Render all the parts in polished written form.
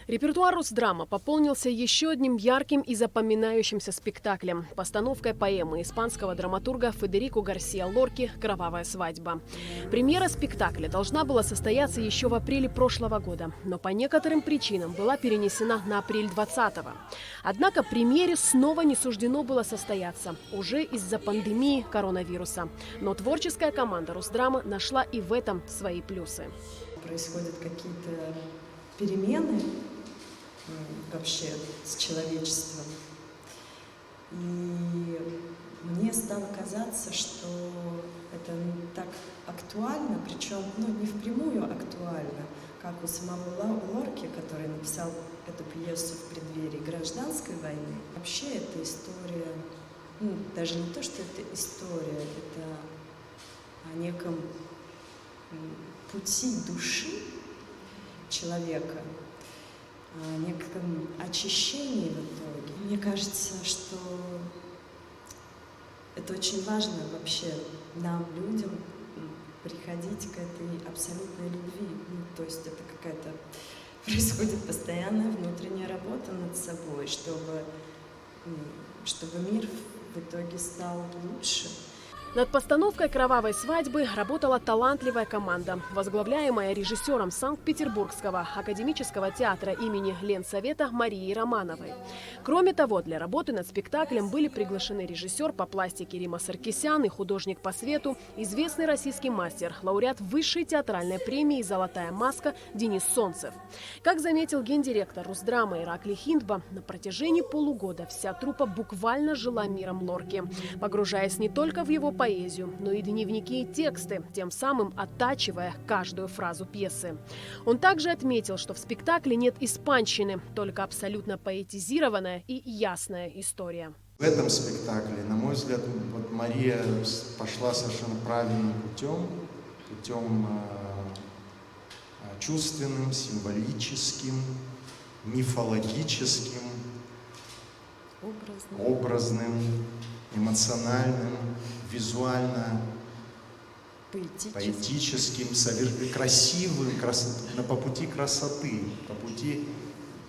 Репертуар Русдрама пополнился еще одним ярким и запоминающимся спектаклем – постановкой поэмы испанского драматурга Федерико Гарсиа Лорки «Кровавая свадьба». Премьера спектакля должна была состояться еще в апреле прошлого года, но по некоторым причинам была перенесена на апрель 2020-го. Однако премьере снова не суждено было состояться, уже из-за пандемии коронавируса. Но творческая команда Русдрама нашла и в этом свои плюсы. Происходят какие-то перемены вообще с человечеством. И мне стало казаться, что это так актуально, причем не впрямую актуально, как у самого Лорки, который написал эту пьесу в преддверии гражданской войны. Вообще эта история, даже не то, что это история, это о неком пути души человека, о неком очищении в итоге. Мне кажется, что это очень важно вообще нам, людям, приходить к этой абсолютной любви. То есть это какая-то происходит постоянная внутренняя работа над собой, чтобы мир в итоге стал лучше. Над постановкой «Кровавой свадьбы» работала талантливая команда, возглавляемая режиссером Санкт-Петербургского академического театра имени Ленсовета Марией Романовой. Кроме того, для работы над спектаклем были приглашены режиссер по пластике Рима Саркисян и художник по свету, известный российский мастер, лауреат высшей театральной премии «Золотая маска» Денис Солнцев. Как заметил гендиректор Русдрамы Ираклий Хиндба, на протяжении полугода вся труппа буквально жила миром Лорки, погружаясь не только в его поэзию, но и дневники и тексты, тем самым оттачивая каждую фразу пьесы. Он также отметил, что в спектакле нет испанщины, только абсолютно поэтизированная и ясная история. В этом спектакле, на мой взгляд, Мария пошла совершенно правильным путем чувственным, символическим, мифологическим, образным, эмоциональным, визуально поэтическим, красивым, по пути красоты, по пути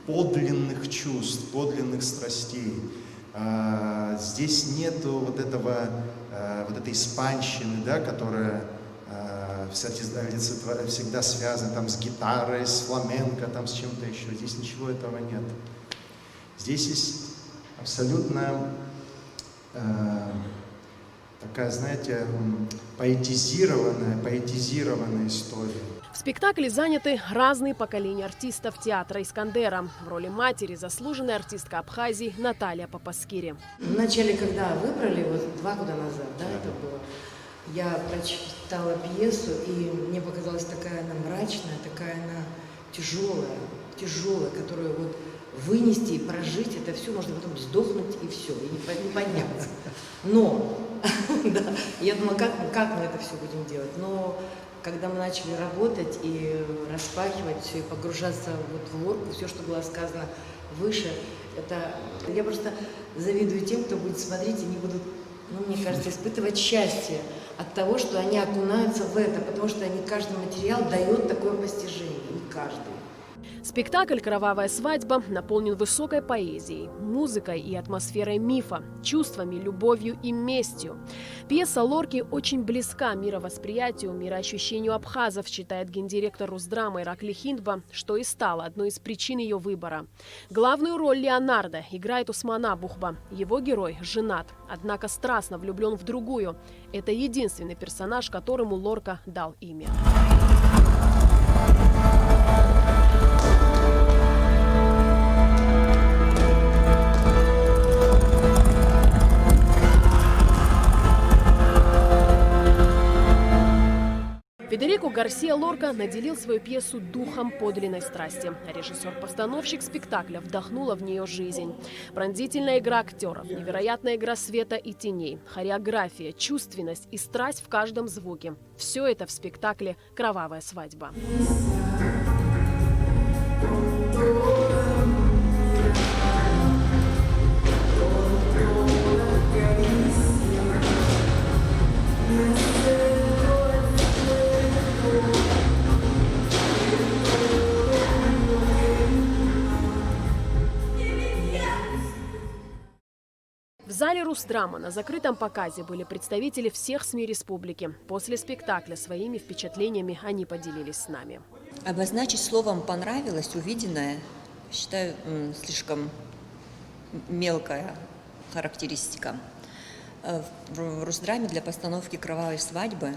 подлинных чувств, подлинных страстей. Здесь нету вот этой испанщины, да, которая всегда связана там с гитарой, с фламенко, там с чем-то еще. Здесь ничего этого нет. Здесь есть абсолютно такая, знаете, поэтизированная история. В спектакле заняты разные поколения артистов театра Искандера. В роли матери заслуженная артистка Абхазии Наталья Папаскири. Вначале, когда выбрали, 2 года назад, это было, я прочитала пьесу, и мне показалась такая она мрачная, такая она тяжелая, которую вынести и прожить, это все, можно потом сдохнуть и все, и не подняться. Но, я думала, как мы это все будем делать. Но когда мы начали работать и распахивать все, и погружаться в Лорку, все, что было сказано выше, я просто завидую тем, кто будет смотреть и не будут, мне кажется, испытывать счастье от того, что они окунаются в это, потому что не каждый материал дает такое постижение, не каждый. Спектакль «Кровавая свадьба» наполнен высокой поэзией, музыкой и атмосферой мифа, чувствами, любовью и местью. Пьеса Лорки очень близка мировосприятию, мироощущению абхазов, считает гендиректор Русдрамы Ираклий Хиндба, что и стало одной из причин ее выбора. Главную роль Леонардо играет Усман Абухба. Его герой женат, однако страстно влюблен в другую. Это единственный персонаж, которому Лорка дал имя. Федерико Гарсиа Лорка наделил свою пьесу духом подлинной страсти. Режиссер-постановщик спектакля вдохнула в нее жизнь. Пронзительная игра актеров, невероятная игра света и теней, хореография, чувственность и страсть в каждом звуке. Все это в спектакле «Кровавая свадьба». зале Русдрама на закрытом показе были представители всех СМИ республики. После спектакля своими впечатлениями они поделились с нами. Обозначить словом «понравилось» увиденное, считаю, слишком мелкая характеристика. В Русдраме для постановки «Кровавой свадьбы»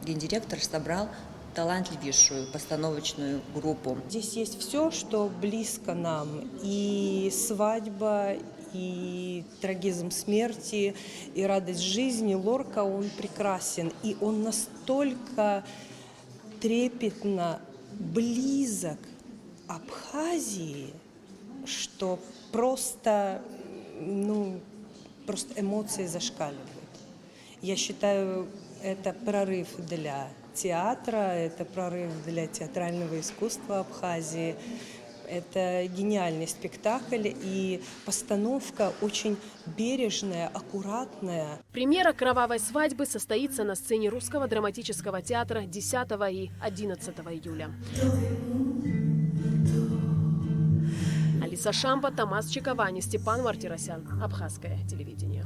гендиректор собрал талантливейшую постановочную группу. Здесь есть все, что близко нам. И свадьба, и трагизм смерти, и радость жизни. Лорка, он прекрасен. И он настолько трепетно близок Абхазии, что просто эмоции зашкаливают. Я считаю, это прорыв для театра, это прорыв для театрального искусства Абхазии. Это гениальный спектакль, и постановка очень бережная, аккуратная. Премьера «Кровавой свадьбы» состоится на сцене Русского драматического театра 10 и 11 июля. Алиса Шамба, Томас Чиковани, Степан Мартиросян. Абхазское телевидение.